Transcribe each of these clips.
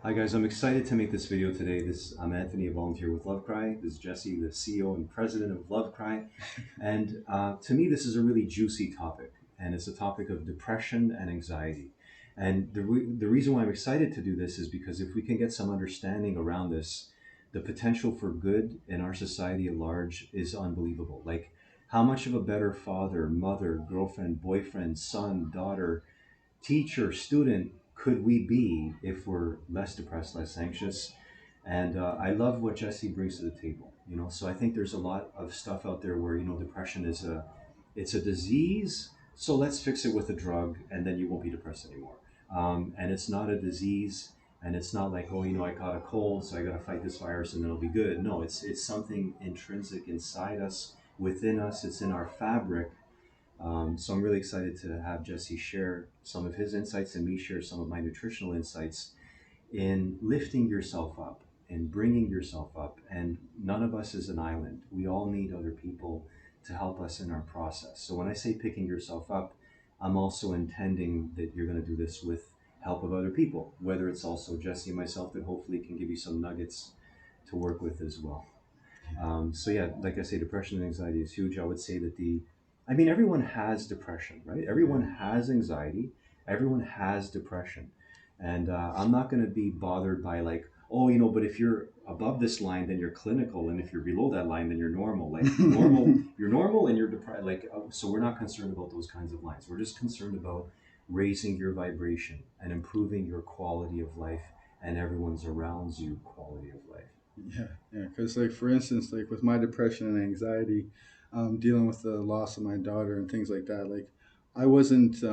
Hi guys, I'm excited to make this video today. I'm Anthony, a volunteer with LoveCry. This is Jesse, the CEO and president of LoveCry. And to me, this is a really juicy topic, and it's a topic of depression and anxiety. And the reason why I'm excited to do this is because if we can get some understanding around this, the potential for good in our society at large is unbelievable. Like, how much of a better father, mother, girlfriend, boyfriend, son, daughter, teacher, student could we be if we're less depressed, less anxious? And I love what Jesse brings to the table. So I think there's a lot of stuff out there where depression is it's a disease. So let's fix it with a drug, and then you won't be depressed anymore. And it's not a disease, and it's not like, oh, I caught a cold, so I got to fight this virus, and then it'll be good. No, it's something intrinsic inside us, within us. It's in our fabric, so I'm really excited to have Jesse share some of his insights and me share some of my nutritional insights in lifting yourself up and bringing yourself up. And none of us is an island. We all need other people to help us in our process. So when I say picking yourself up, I'm also intending that you're going to do this with help of other people, whether it's also Jesse and myself that hopefully can give you some nuggets to work with as well. So yeah, like I say, depression and anxiety is huge. I would say that everyone has depression, right? Everyone has anxiety. Everyone has depression. And I'm not going to be bothered by like, oh, but if you're above this line, then you're clinical. And if you're below that line, then you're normal. Like you're normal and you're depressed. Like, so we're not concerned about those kinds of lines. We're just concerned about raising your vibration and improving your quality of life and everyone's around you quality of life. Yeah. Because like for instance, like with my depression and anxiety, dealing with the loss of my daughter and things like that, like I wasn't,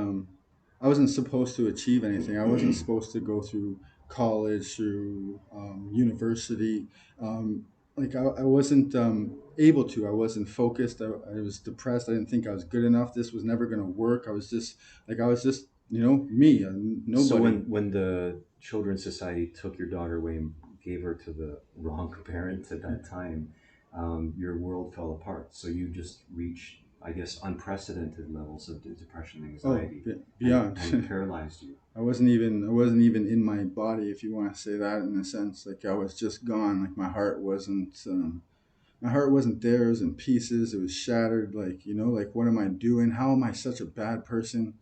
I wasn't supposed to achieve anything. I wasn't supposed to go through college, through university. I wasn't able to. I wasn't focused. I was depressed. I didn't think I was good enough. This was never going to work. I was just, me, So nobody. when the Children's Society took your daughter away and gave her to the wrong parents at that time, your world fell apart. So you just reached, I guess, unprecedented levels of depression and Oh, anxiety, and beyond. it paralyzed you. I wasn't even in my body, if you want to say that, in a sense. Like I was just gone. Like my heart wasn't there. It was in pieces. It was shattered. Like, like what am I doing? How am I such a bad person?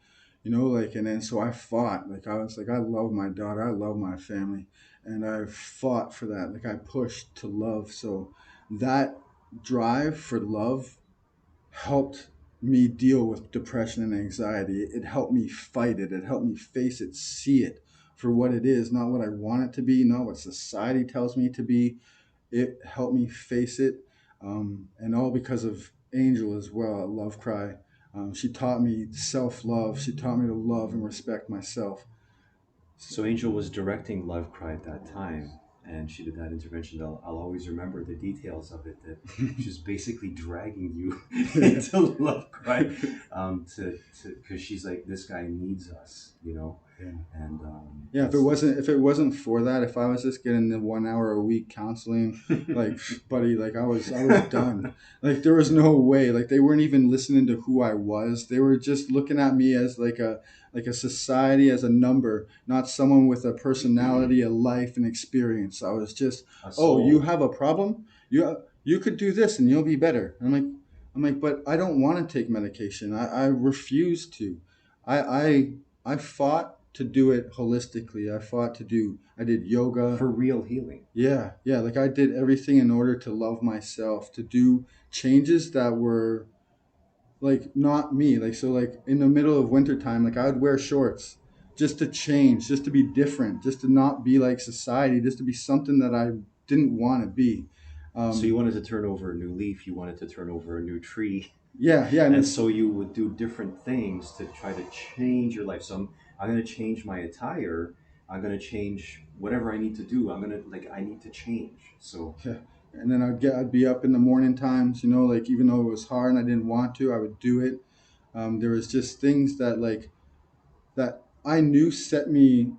And then so I fought. Like I was like, I love my daughter. I love my family, and I fought for that. Like I pushed to love. So that drive for love helped me deal with depression and anxiety. It helped me fight it. It helped me face it, see it for what it is, not what I want it to be, not what society tells me to be. It helped me face it. And all because of Angel as well at Love Cry. She taught me self love. She taught me to love and respect myself. So Angel was directing Love Cry at that time, and she did that intervention. I'll always remember the details of it. That she's basically dragging you into Love Cry, to because she's like, this guy needs us. Yeah. And Yeah, if it that's wasn't if it wasn't for that, if I was just getting the 1 hour a week counseling, like buddy, like I was done. Like there was no way. Like they weren't even listening to who I was. They were just looking at me as like a society, as a number, not someone with a personality, a life, and experience. I was just, a oh, you soul. have a problem? You could do this and you'll be better. I'm like, but I don't want to take medication. I refuse to. I I I fought to do it holistically. I did yoga. For real healing. Yeah. Like I did everything in order to love myself, to do changes that were like not me. Like, so like in the middle of wintertime, like I would wear shorts just to change, just to be different, just to not be like society, just to be something that I didn't want to be. So you Um, wanted to turn over a new leaf, you wanted to turn over a new tree, yeah, and and it's so you would do different things to try to change your life. So I'm going to change my attire. I'm going to change whatever I need to do. I need to change. So Yeah. And then I'd be up in the morning times, like even though it was hard and I didn't want to, I would do it. There was just things that I knew set me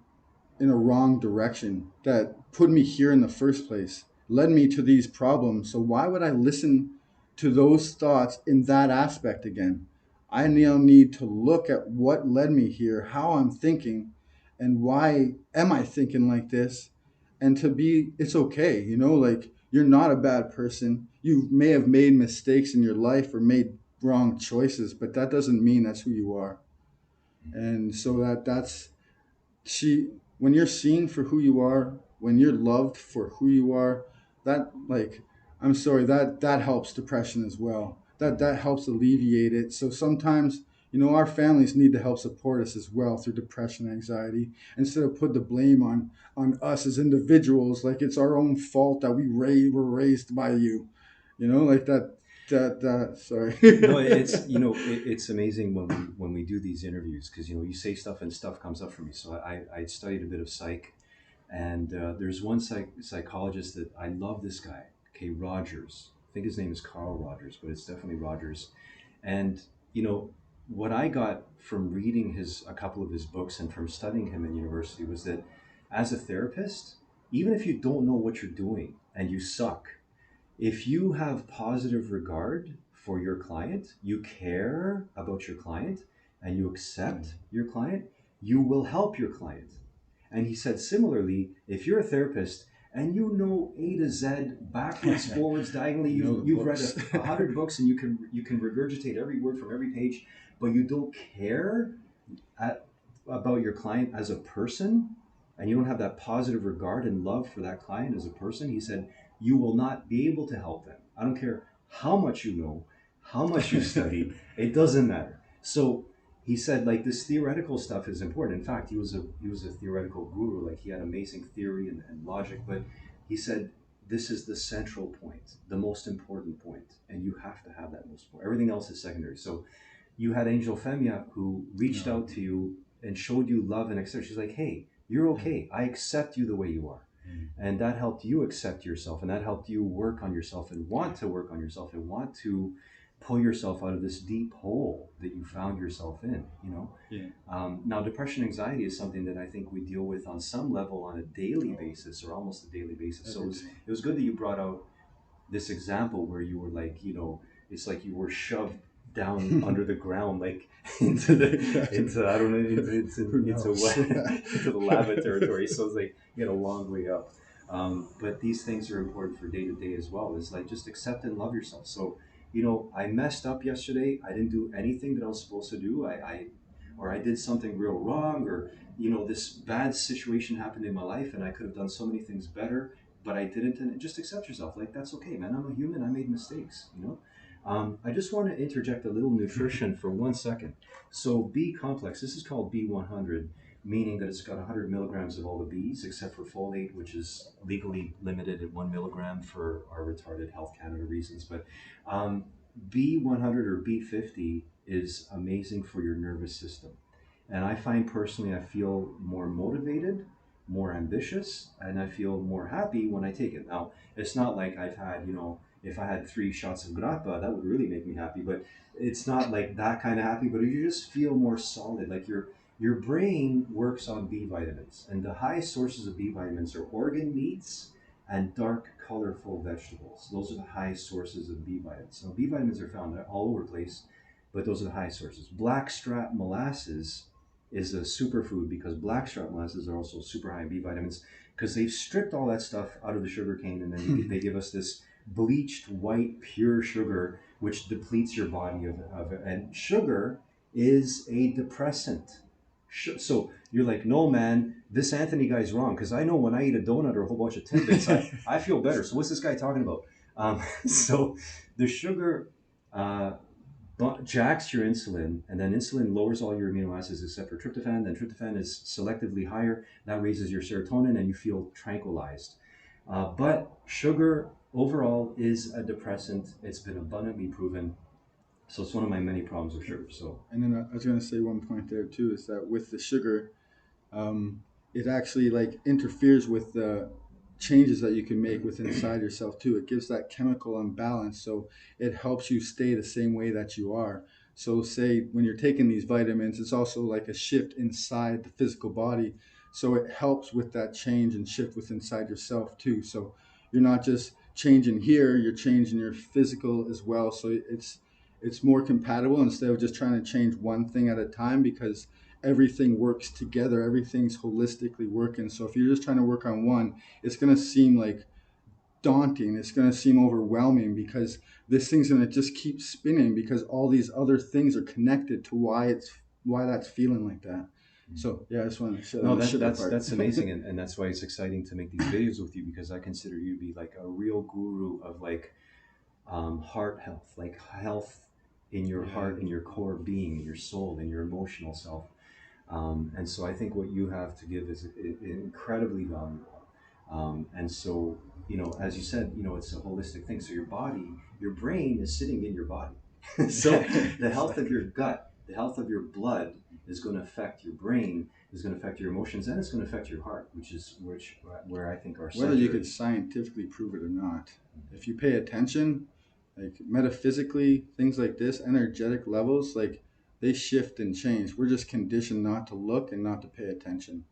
in a wrong direction, that put me here in the first place, led me to these problems. So why would I listen to those thoughts in that aspect again? I now need to look at what led me here, how I'm thinking, and why am I thinking like this? and to be, it's okay, like you're not a bad person. You may have made mistakes in your life or made wrong choices, but that doesn't mean that's who you are. And so that's she when you're seen for who you are, when you're loved for who you are, that, like, I'm sorry, that helps depression as well. That helps alleviate it. So sometimes, our families need to help support us as well through depression, anxiety, instead of put the blame on us as individuals, like it's our own fault that were raised by you, like that sorry. No, it's it's amazing when we do these interviews, because you say stuff and stuff comes up for me. So I studied a bit of psych, and there's one psychologist that I love. This guy, okay, Rogers. I think his name is Carl Rogers, but it's definitely Rogers. And you know what I got from reading his a couple of his books and from studying him in university was that as a therapist, even if you don't know what you're doing and you suck, if you have positive regard for your client, you care about your client, and you accept your client, you will help your client. And he said, similarly, if you're a therapist and you know A to Z, backwards, forwards, diagonally, The you've read books. 100 books and you can regurgitate every word from every page, but you don't care at, about your client as a person, and you don't have that positive regard and love for that client as a person, he said, you will not be able to help them. I don't care how much you know, how much you study, it doesn't matter. So he said, like, this theoretical stuff is important. In fact, he was a theoretical guru. Like, he had amazing theory and logic, but he said this is the central point, the most important point, and you have to have that most important. Everything else is secondary. So you had Angel Femia who reached No. out to you and showed you love and acceptance. She's like, hey, you're okay. I accept you the way you are. And that helped you accept yourself, and that helped you work on yourself and want to work on yourself and want to pull yourself out of this deep hole that you found yourself in. Yeah. Now, depression, anxiety is something that I think we deal with on some level on a daily basis, or almost a daily basis. So Every it was good that you brought out this example where you were like, it's like you were shoved down day. under the ground, like into the Exactly. into I don't know Who into knows? what into the lava territory. So it's like you got a long way up. But these things are important for day to day as well. It's like just accept and love yourself. So I messed up yesterday. I didn't do anything that I was supposed to do. Or I did something real wrong, or this bad situation happened in my life, and I could have done so many things better, but I didn't. And just accept yourself. Like, that's okay, man. I'm a human. I made mistakes. I just want to interject a little nutrition for 1 second. So B complex, this is called B100, meaning that it's got 100 milligrams of all the B's except for folate, which is legally limited at 1 milligram for our retarded Health Canada reasons. But um, B100 or B50 is amazing for your nervous system. And I find personally, I feel more motivated, more ambitious, and I feel more happy when I take it. Now, it's not like I've had, if I had 3 shots of grappa, that would really make me happy. But it's not like that kind of happy. But you just feel more solid. Like your brain works on B vitamins, and the highest sources of B vitamins are organ meats and dark, colorful vegetables. Those are the highest sources of B vitamins. Now, B vitamins are found all over the place, but those are the highest sources. Blackstrap molasses is a superfood because blackstrap molasses are also super high in B vitamins because they've stripped all that stuff out of the sugar cane, and then they give us this bleached white pure sugar which depletes your body of and sugar is a depressant. So you're like, no, man, this Anthony guy's wrong, because I know when I eat a donut or a whole bunch of Timbits, I feel better. So what's this guy talking about? So the sugar uh, jacks your insulin, and then insulin lowers all your amino acids except for tryptophan. Then tryptophan is selectively higher. That raises your serotonin, and you feel tranquilized. But sugar overall is a depressant. It's been abundantly proven. So it's one of my many problems with sugar. So And then I was going to say one point there too, is that with the sugar, um, it actually like interferes with the changes that you can make within inside yourself too. It gives that chemical imbalance, so it helps you stay the same way that you are. So say when you're taking these vitamins, it's also like a shift inside the physical body, so it helps with that change and shift within inside yourself too. So you're not just changing here, you're changing your physical as well. So it's more compatible instead of just trying to change one thing at a time, because everything works together. Everything's holistically working. So if you're just trying to work on one, it's going to seem like daunting. It's going to seem overwhelming because this thing's going to just keep spinning because all these other things are connected to why that's feeling like that. So yeah, I just want to share No, the sugar that's part. that's amazing, and that's why it's exciting to make these videos with you, because I consider you to be like a real guru of like heart health, like health in your Yeah. heart, in your core being, in your soul, in your emotional self. And so I think what you have to give is incredibly valuable. And so, as you said, it's a holistic thing. So your body, your brain is sitting in your body. So the health of Exactly. your gut, the health of your blood is going to affect your brain, is going to affect your emotions, and it's going to affect your heart, which where I think our Whether you center could is. scientifically prove it or not, if you pay attention, like metaphysically, things like this, energetic levels, like they shift and change. We're just conditioned not to look and not to pay attention.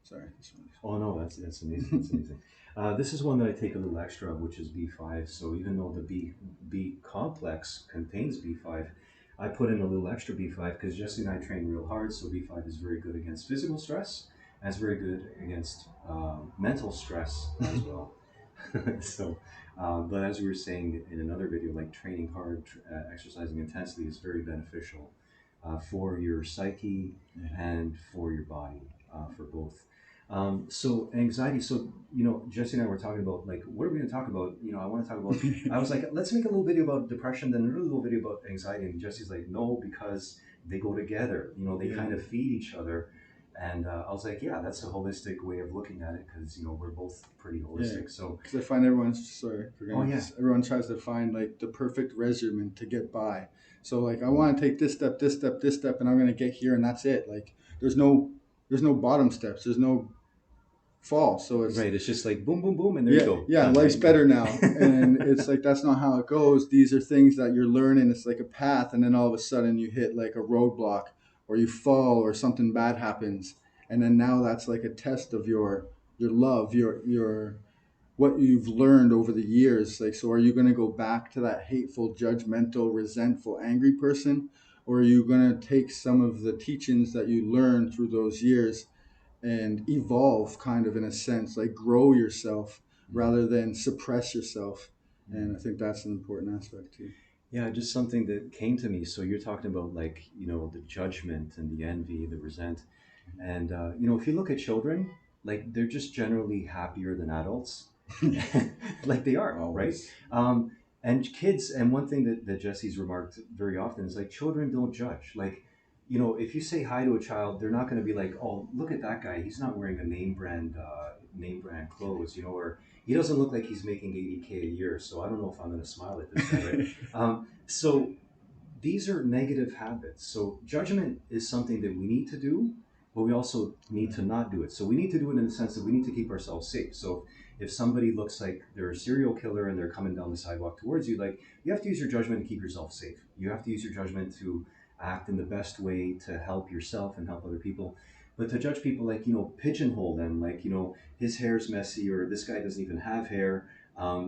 Sorry, this Oh no, that's amazing. That's one. amazing. This is one that I take a little extra of, which is B5. So even though the B complex contains B5, I put in a little extra B5 because Jesse and I train real hard. So B5 is very good against physical stress, and it's very good against mental stress as well. So, but as we were saying in another video, like training hard, exercising intensely is very beneficial for your psyche Yeah. and for your body, for both. So anxiety. So Jesse and I were talking about like what are we going to talk about? I want to talk about. I was like, let's make a little video about depression, then a little video about anxiety. And Jesse's like, no, because they go together. They Yeah. kind of feed each other. And I was like, yeah, that's a holistic way of looking at it because we're both pretty Yeah, holistic. So, because I find everyone's sorry for oh gonna yeah, everyone tries to find like the perfect regimen to get by. So like I want to take this step, this step, this step, and I'm gonna get here, and that's it. Like there's no bottom steps. There's no fall. So it's right. It's just like boom, boom, boom, and there you yeah, go, yeah, done, life's right? better now. Yeah. And it's like that's not how it goes. These are things that you're learning. It's like a path, and then all of a sudden you hit like a roadblock, or you fall, or something bad happens, and then now that's like a test of your love, your what you've learned over the years. Like, so are you going to go back to that hateful, judgmental, resentful, angry person, or are you going to take some of the teachings that you learned through those years and evolve, kind of in a sense, like grow yourself rather than suppress yourself? And I think that's an important aspect too. Yeah, just something that came to me. So you're talking about like, the judgment and the envy, the resent. And, if you look at children, like they're just generally happier than adults. Like they are, right? Always. And kids, and one thing that Jesse's remarked very often is like children don't judge. Like, if you say hi to a child, they're not going to be like, oh, look at that guy. He's not wearing a name brand clothes, or he doesn't look like he's making 80K a year. So I don't know if I'm going to smile at this guy, right? So these are negative habits. So judgment is something that we need to do, but we also need to not do it. So we need to do it in the sense that we need to keep ourselves safe. So if somebody looks like they're a serial killer and they're coming down the sidewalk towards you, like you have to use your judgment to keep yourself safe. You have to use your judgment to act in the best way to help yourself and help other people. But to judge people like, pigeonhole them, like, his hair's messy or this guy doesn't even have hair.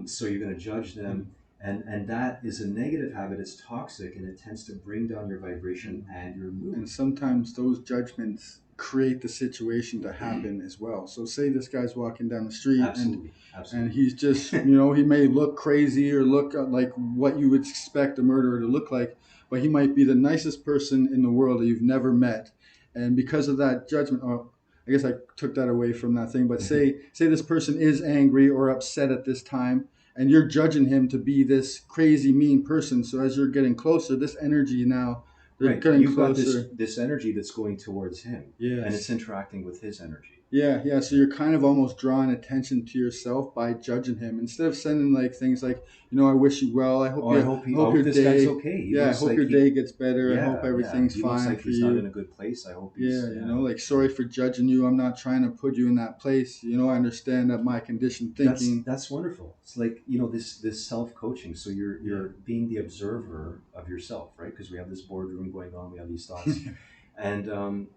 So you're going to judge them, and that is a negative habit. It's toxic and it tends to bring down your vibration and your And mood. sometimes those judgments create the situation to happen as well. So say this guy's walking down the street Absolutely, and absolutely. he's just, he may look crazy or look like what you would expect a murderer to look like, but he might be the nicest person in the world that you've never met. And because of that judgment, oh, I guess I took that away from that thing, but say this person is angry or upset at this time, and you're judging him to be this crazy mean person. So as you're getting closer, this energy now, they're Right, getting you've got this closer. this energy that's going towards him, and it's Yes. interacting with his energy. Yeah, yeah. So you're kind of almost drawing attention to yourself by judging him instead of sending like things like, I wish you well. Oh, I hope I he. I hope hope your this guy's day, okay. He yeah, I looks hope like your he. day gets better. I hope Yeah, yeah. everything's He looks fine like for he's not in you. a good place. I hope Yeah, he's. Yeah. like sorry for judging you. I'm not trying to put you in that place. I understand that my conditioned That's thinking. that's wonderful. It's like this self coaching. So you're Yeah. being the observer of yourself, right? Because we have this boardroom going on. We have these thoughts, and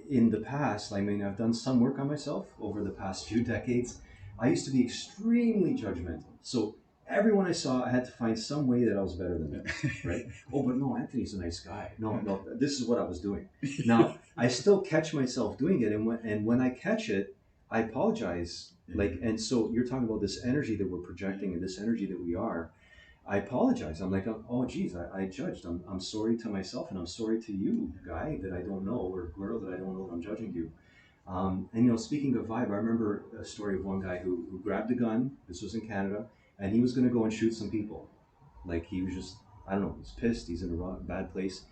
in the past, I mean, I've done some work on myself over the past few decades. I used to be extremely judgmental. So Everyone I saw, I had to find some way that I was better than them, Yeah. right? Oh, but no, Anthony's a nice guy. No, no, this is what I was doing. Now, I still catch myself doing it, and when I catch it, I apologize. Like, and so you're talking about this energy that we're projecting and this energy that we are. I apologize. I'm like, oh, geez, I judged. I'm sorry to myself, and I'm sorry to you, guy that I don't know, or girl that I don't know that I'm judging you. And speaking of vibe, I remember a story of one guy who grabbed a gun. This was in Canada, and he was going to go and shoot some people. Like he was just, I don't know, he's pissed. He's in a bad place,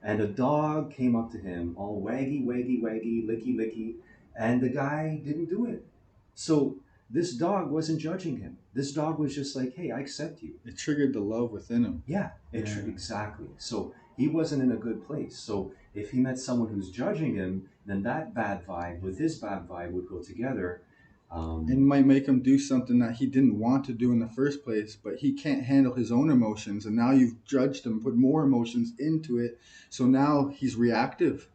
and a dog came up to him, all waggy, waggy, waggy, licky, licky, and the guy didn't do it. So this dog wasn't judging him. This dog was just like, hey, I accept you. It triggered the love within him. Yeah, Yeah. exactly. So he wasn't in a good place. So if he met someone who's judging him, then that bad vibe with his bad vibe would go together. And Um, might make him do something that he didn't want to do in the first place, but he can't handle his own emotions. And now you've judged him, put more emotions into it. So now he's reactive.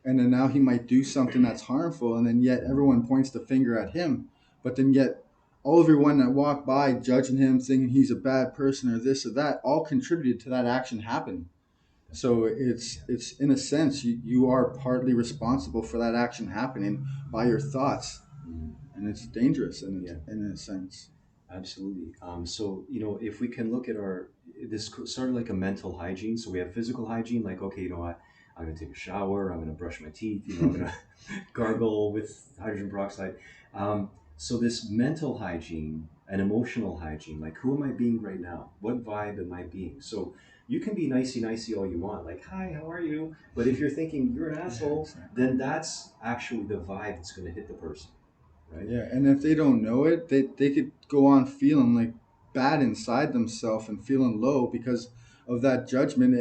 And then now he might do something that's harmful. And then yet everyone points the finger at him. But then yet all everyone that walked by judging him, thinking he's a bad person or this or that, all contributed to that action happening. that's So right. it's in a sense you are partly responsible for that action happening by your thoughts, Mm, and it's dangerous yeah. in a sense. Absolutely. So, if we can look at this sort of like a mental hygiene. So we have physical hygiene, like, okay, I'm going to take a shower, I'm going to brush my teeth, I'm going to gargle with hydrogen peroxide. So this mental hygiene and emotional hygiene, like, who am I being right now? What vibe am I being? So you can be nicey nicey all you want, like, hi, how are you? But if you're thinking you're an Yeah, asshole, exactly. then that's actually the vibe that's going to hit the person, right? Yeah, and if they don't know it, they could go on feeling like bad inside themselves and feeling low because of that judgment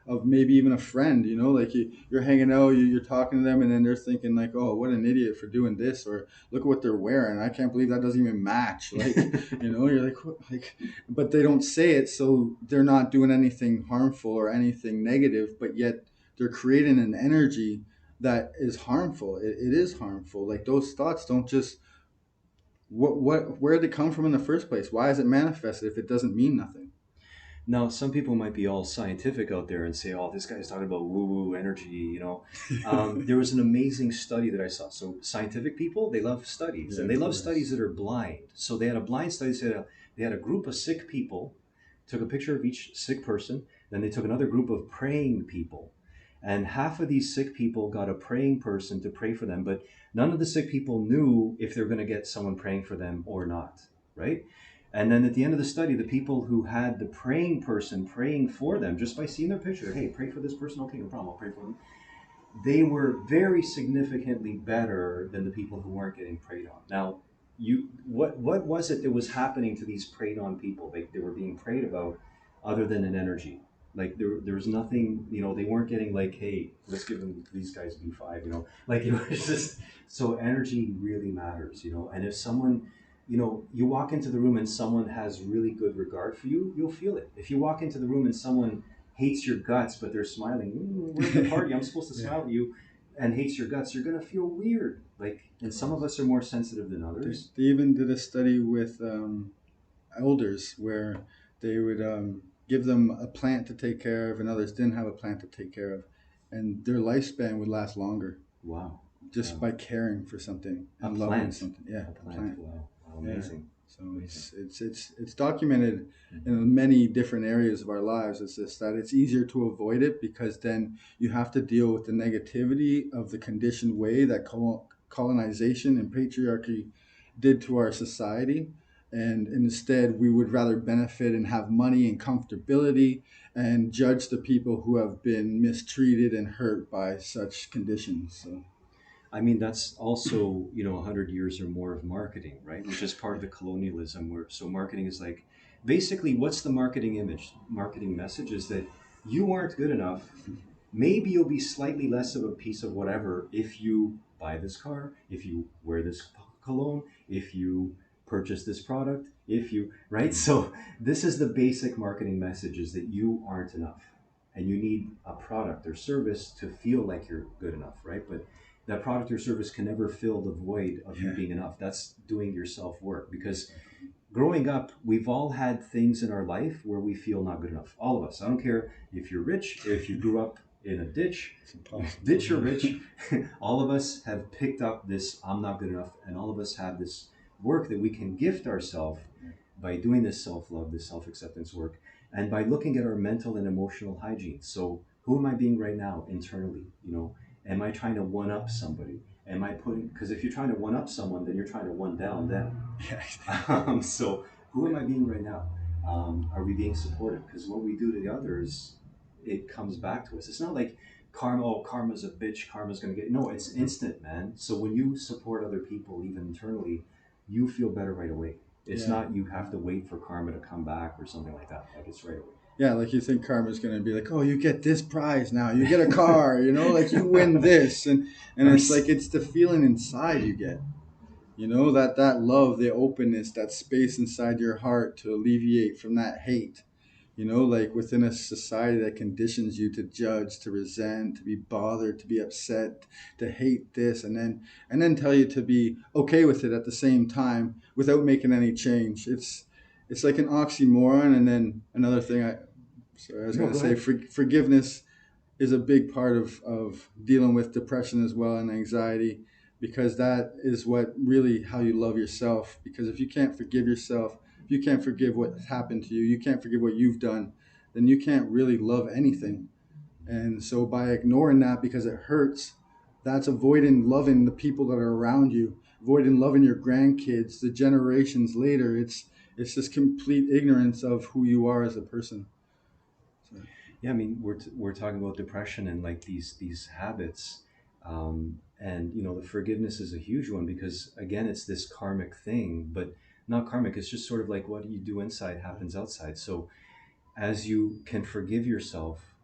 of maybe even a friend, like you're hanging out, you're talking to them, and then they're thinking like, oh, what an idiot for doing this, or look at what they're wearing. I can't believe that doesn't even match. Like, you're like, what? Like, but they don't say it, so they're not doing anything harmful or anything negative, but yet they're creating an energy that is harmful. It is harmful. Like those thoughts don't just where did it come from in the first place? Why is it manifested if it doesn't mean nothing? Now, some people might be all scientific out there and say, "Oh, this guy's talking about woo-woo energy." There was an amazing study that I saw. So, scientific people, they love studies, Yeah, and of they love studies course. that are blind. So, they had a blind study. They had a group of sick people, took a picture of each sick person. Then they took another group of praying people, and half of these sick people got a praying person to pray for them, but none of the sick people knew if they're going to get someone praying for them or not, right? And then at the end of the study, the people who had the praying person praying for them, just by seeing their picture, hey, pray for this person, okay, no problem, I'll pray for them. They were very significantly better than the people who weren't getting prayed on. Now, what was it that was happening to these prayed on people? They were being prayed about other than an energy. Like there was nothing, they weren't getting like, hey, let's give them these guys B5, like it was just, so energy really matters, and if someone, you walk into the room and someone has really good regard for you, you'll feel it. If you walk into the room and someone hates your guts, but they're smiling, we're at the party, I'm supposed to Yeah. smile at you, and hates your guts, you're going to feel weird. Like, and some of us are more sensitive than others. They even did a study with elders where they would give them a plant to take care of, and others didn't have a plant to take care of, and their lifespan would last longer Wow. just Wow. by caring for something A and loving plant. something. Yeah, A a plant. plant. Wow. Wow. Yeah. Amazing. So Amazing. it's documented Mm-hmm. in many different areas of our lives. It's just that it's easier to avoid it because then you have to deal with the negativity of the conditioned way that colonization and patriarchy did to our society. And instead, we would rather benefit and have money and comfortability and judge the people who have been mistreated and hurt by such conditions. So, I mean, that's also, 100 years or more of marketing, right? Which is part of the colonialism. So marketing is like, basically, what's the marketing image? Marketing message is that you aren't good enough. Maybe you'll be slightly less of a piece of whatever if you buy this car, if you wear this cologne, if you purchase this product, if you, right? So this is the basic marketing message, is that you aren't enough and you need a product or service to feel like you're good enough, right? But that product or service can never fill the void of you yeah, being enough. That's doing your self work, because exactly. growing up, we've all had things in our life where we feel not good enough. All of us. I don't care if you're rich, if you grew up in a ditch, It's impossible. ditch or rich, all of us have picked up this I'm not good enough, and all of us have this work that we can gift ourselves by doing this self love, this self acceptance work, and by looking at our mental and emotional hygiene. So, who am I being right now internally? Am I trying to one up somebody? Am I putting, because if you're trying to one up someone, then you're trying to one down them. Yeah. So, who am I being right now? Are we being supportive? Because what we do to the others, it comes back to us. It's not like karma. Oh, karma's a bitch. Karma's gonna get. No, it's instant, man. So when you support other people, even internally, you feel better right away. It's Yeah. not you have to wait for karma to come back or something like that. Like it's right away. Yeah, like you think karma's gonna be like, oh, you get this prize now, you get a car, like you win this, and it's like Nice. it's the feeling inside you get, that love, the openness, that space inside your heart to alleviate from that hate, like within a society that conditions you to judge, to resent, to be bothered, to be upset, to hate this, and then tell you to be okay with it at the same time without making any change. It's like an oxymoron. And then another thing, I was No, going to go say, ahead. forgiveness is a big part of dealing with depression as well, and anxiety, because that is what really how you love yourself. Because if you can't forgive yourself, if you can't forgive what happened to you, you can't forgive what you've done, then you can't really love anything. And so by ignoring that because it hurts, that's avoiding loving the people that are around you, avoiding loving your grandkids, the generations later. It's just complete ignorance of who you are as a person. So, Yeah, I mean, we're talking about depression and like these habits, and the forgiveness is a huge one because again, it's this karmic thing, but not karmic. It's just sort of like what you do inside happens outside. So as you can forgive yourself,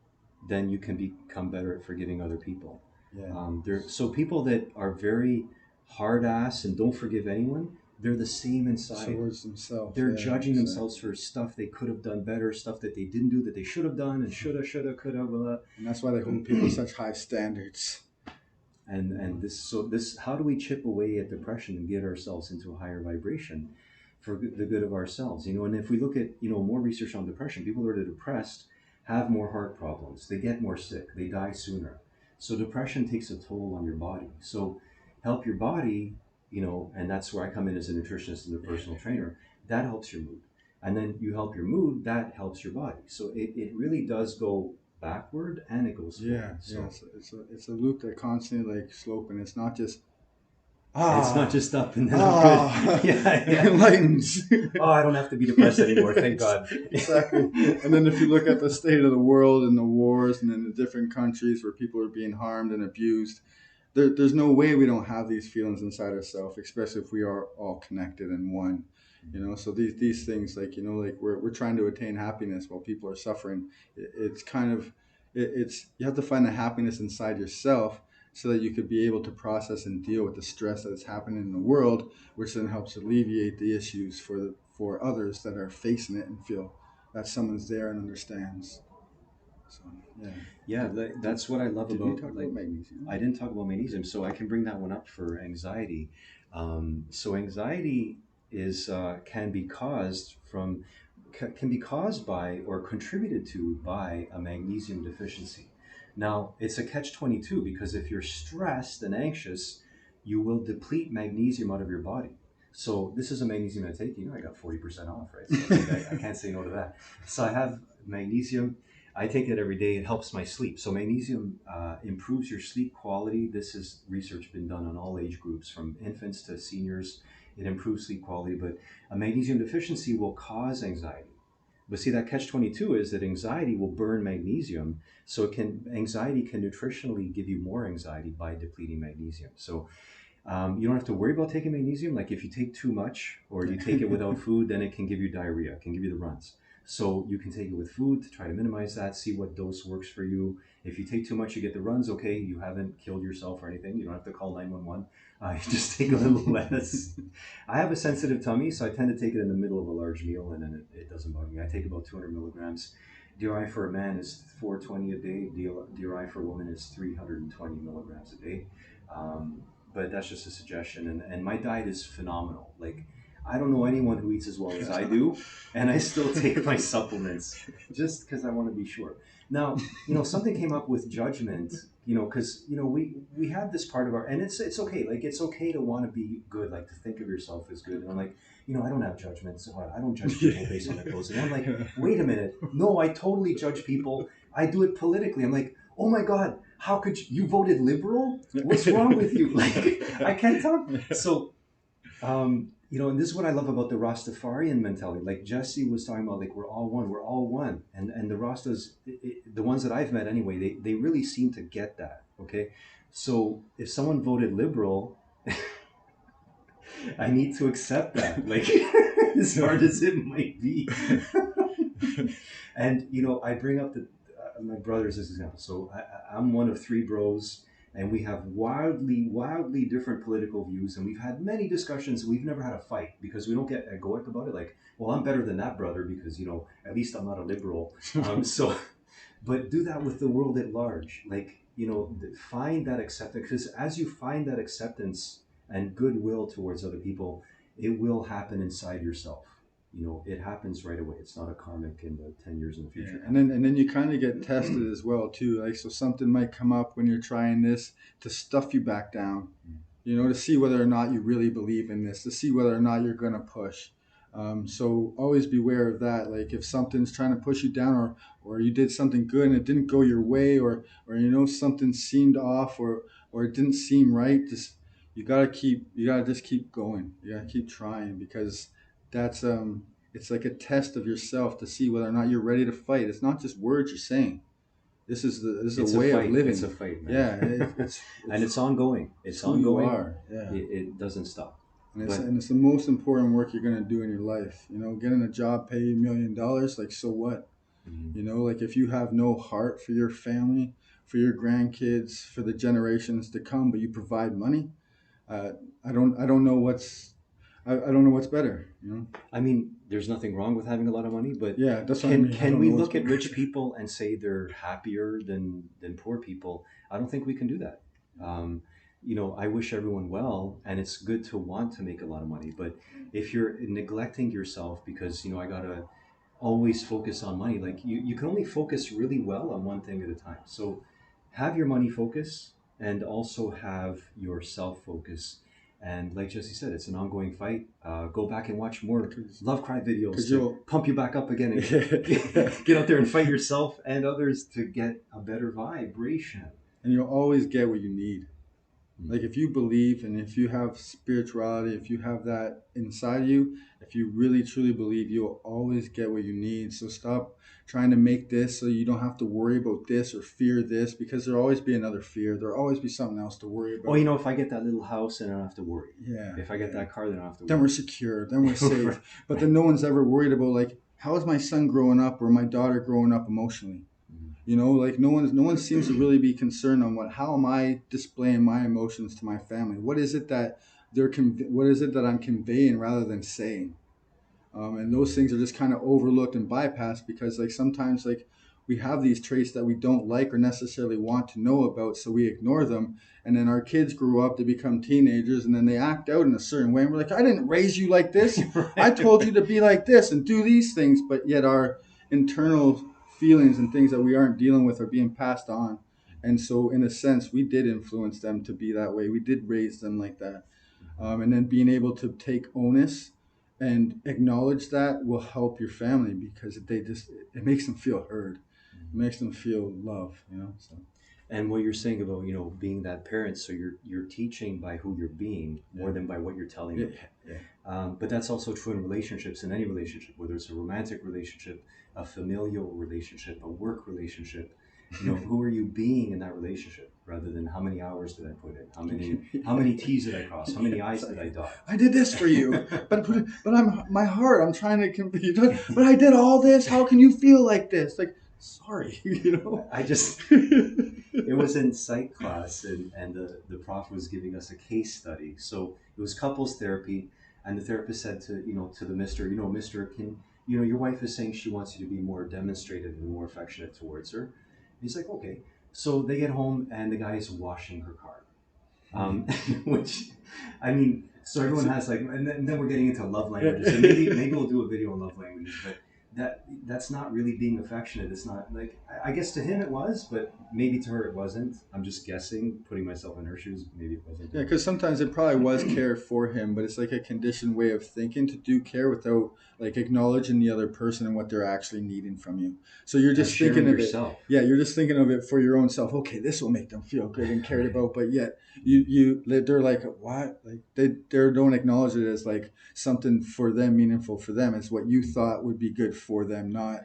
then you can become better at forgiving other people. yeah, So people that are very hard ass and don't forgive anyone, they're the same inside. towards themselves. They're Yeah, judging themselves exactly. for stuff they could have done better, stuff that they didn't do that they should have done, and shoulda, coulda, blah. And that's why they hold people to such high standards. And this how do we chip away at depression and get ourselves into a higher vibration for the good of ourselves? And if we look at more research on depression, people that are depressed have more heart problems, they get more sick, they die sooner. So depression takes a toll on your body. So help your body, and that's where I come in as a nutritionist and a personal trainer. That helps your mood, and then you help your mood, that helps your body. So it really does go backward and it goes Yeah, forward. yeah. So It's a loop that constantly like sloping. It's not just it's not ah just up and then I'm good. ah Yeah, yeah. enlightens. Oh, I don't have to be depressed anymore. Thank God. Exactly. And then if you look at the state of the world and the wars and in the different countries where people are being harmed and abused, there's no way we don't have these feelings inside ourselves, especially if we are all connected in one. So these things, like like we're trying to attain happiness while people are suffering. It's kind of it's you have to find the happiness inside yourself so that you could be able to process and deal with the stress that's happening in the world, which then helps alleviate the issues for others that are facing it and feel that someone's there and understands. So yeah. Yeah, did, did, that's what I love did we about, talk about like, I magnesium? didn't talk about Okay. magnesium, so I can bring that one up for anxiety. So anxiety is can be caused by or contributed to by a magnesium deficiency. Now it's a catch-22 because if you're stressed and anxious, you will deplete magnesium out of your body. So this is a magnesium I take. I got 40% off, right? So it's like I can't say no to that. So I have magnesium. I take it every day. It helps my sleep. So magnesium improves your sleep quality. This is research been done on all age groups, from infants to seniors. It improves sleep quality, but a magnesium deficiency will cause anxiety. But see, that catch-22 is that anxiety will burn magnesium. So anxiety can nutritionally give you more anxiety by depleting magnesium. So you don't have to worry about taking magnesium. Like if you take too much or you take it without food, then it can give you diarrhea, it can give you the runs. So you can take it with food to try to minimize that, see what dose works for you. If you take too much, you get the runs, okay, you haven't killed yourself or anything. You don't have to call 911. You just take a little less. I have a sensitive tummy, so I tend to take it in the middle of a large meal and then it doesn't bug me. I take about 200 milligrams. DRI for a man is 420 a day. DRI for a woman is 320 milligrams a day. Um, but that's just a suggestion. And my diet is phenomenal. Like I don't know anyone who eats as well as I do, and I still take my supplements just because I want to be sure. Now, something came up with judgment, because we have this part of our, and it's okay, like it's okay to want to be good, like to think of yourself as good. And I'm like, I don't have judgment, so I don't judge people based on their clothes. And I'm like, wait a minute, no, I totally judge people. I do it politically. I'm like, oh my god, how could you voted liberal? What's wrong with you? Like, I can't talk. So and this is what I love about the Rastafarian mentality. Like Jesse was talking about, like we're all one, and the Rastas, the ones that I've met anyway, they really seem to get that. Okay, so if someone voted liberal, I need to accept that, like as hard as it might be. And I bring up my brothers as an example. So I'm one of three bros, and we have wildly different political views, and we've had many discussions. We've never had a fight because we don't get egoic about it. Like, well, I'm better than that brother because at least I'm not a liberal. So, but do that with the world at large. Like, find that acceptance, because as you find that acceptance and goodwill towards other people, it will happen inside yourself. It happens right away. It's not a karmic in the 10 years in the Yeah, future. and then you kind of get tested as well too. Like so, something might come up when you're trying this to stuff you back down. To see whether or not you really believe in this, to see whether or not you're gonna push. So always beware of that. Like if something's trying to push you down, or you did something good and it didn't go your way, or something seemed off, or it didn't seem right. Just you gotta just keep going. You gotta keep trying because that's it's like a test of yourself to see whether or not you're ready to fight. It's not just words you're saying. This is a It's a way of fight. It's a living. fight, man. Yeah, And it's ongoing. it's It's who you ongoing. are. Yeah. It doesn't stop. And it's, But and it's the most important work you're gonna do in your life. Getting a job pay you $1 million, like so what? mm, Like if you have no heart for your family, for your grandkids, for the generations to come, but you provide money, uh, I don't know I don't know what's better. I mean, there's nothing wrong with having a lot of money, but Yeah, that's what I can mean. I can don't we know what's look at better. rich people and say they're happier than poor people? I don't think we can do that. Um, I wish everyone well, and it's good to want to make a lot of money, but if you're neglecting yourself because I gotta always focus on money, like you can only focus really well on one thing at a time. So have your money focus and also have your self focus. And like Jesse said, it's an ongoing fight. Go back and watch more Love Cry videos Because to you'll pump you back up again and get out there and fight yourself and others to get a better vibration. and you'll always get what you need. Mm. Like if you believe and if you have spirituality, if you have that inside you, if you really truly believe, you'll always get what you need. So stop trying to make this so you don't have to worry about this or fear this, because there'll always be another fear. There'll always be something else to worry Oh, about. if I get that little house, then I don't have to worry. Yeah, If I get yeah. that car, then I don't have to Then we're worry. secure. Then we're safe. But then no one's ever worried about like how is my son growing up or my daughter growing up emotionally. Mm. Like no one seems to really be concerned on how am I displaying my emotions to my family. What is it that what is it that I'm conveying rather than saying. And those things are just kind of overlooked and bypassed because like sometimes like we have these traits that we don't like or necessarily want to know about, so we ignore them, and then our kids grow up to become teenagers and then they act out in a certain way and we're like, I didn't raise you like this. I Right. told you to be like this and do these things, but yet our internal feelings and things that we aren't dealing with are being passed on. And so in a sense we did influence them to be that way, we did raise them like that. And then being able to take onus and acknowledge that will help your family because it makes them feel heard, it makes them feel love. So And what you're saying about being that parent, so you're teaching by who you're being yeah, more than by what you're telling yeah, them. yeah. But that's also true in relationships, in any relationship, whether it's a romantic relationship, a familial relationship, a work relationship. Who are you being in that relationship, rather than how many hours did I put in, how many T's did I cross, how many Yeah, I's did I exactly. dot. I did this for you, but I'm my heart. I'm trying to convey. But I did all this. How can you feel like this? Like, sorry, I just it was in psych class, and the prof was giving us a case study. So it was couples therapy, and the therapist said to the mister, mister, can your wife is saying she wants you to be more demonstrative and more affectionate towards her. And he's like, okay. So they get home and the guy is washing her car, which, I mean, So everyone has like, and then we're getting into love languages, and maybe we'll do a video on love languages, but that's not really being affectionate. It's not like, I guess to him it was, but maybe to her it wasn't. I'm just guessing, putting myself in her shoes. Maybe it wasn't to Yeah, her. because sometimes it probably was care for him, but it's like a conditioned way of thinking to do care without like acknowledging the other person and what they're actually needing from you. So you're And just sharing thinking of it. yourself. Yeah, you're just thinking of it for your own self. Okay, this will make them feel good and cared Right. about. But yet they're like, what? Like they don't acknowledge it as like something for them, meaningful for them. It's what you thought would be good for them, not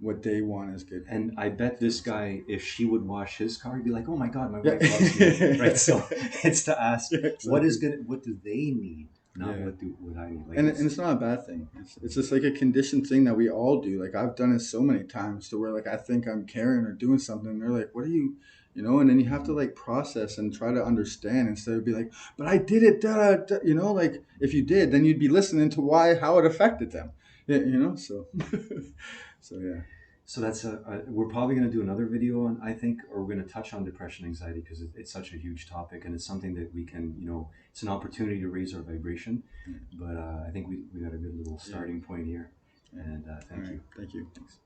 what they want is good And I bet for this themselves. guy, if she would wash his car, he'd be like, "Oh my God, my Yeah. wife loves me." Right. So it's to ask, Yeah, what is exactly. good? What do they need? Not Yeah. what I need. Like And it's not a bad thing. It's just like a conditioned thing that we all do. Like I've done it so many times to where like I think I'm caring or doing something. And they're like, "What are you?" You know, and then you have to like process and try to understand instead of be like, "But I did it." Da, da, da. You know, like if you did, then you'd be listening to why how it affected them. Yeah, you know. So, so yeah, So that's we're probably going to do another video on, I think, or we're going to touch on depression, anxiety, because it's such a huge topic, and it's something that we can, it's an opportunity to raise our vibration. yeah, But I think we got a good little yeah. starting point here, Yeah. and All thank right. you. Thank you. Thanks.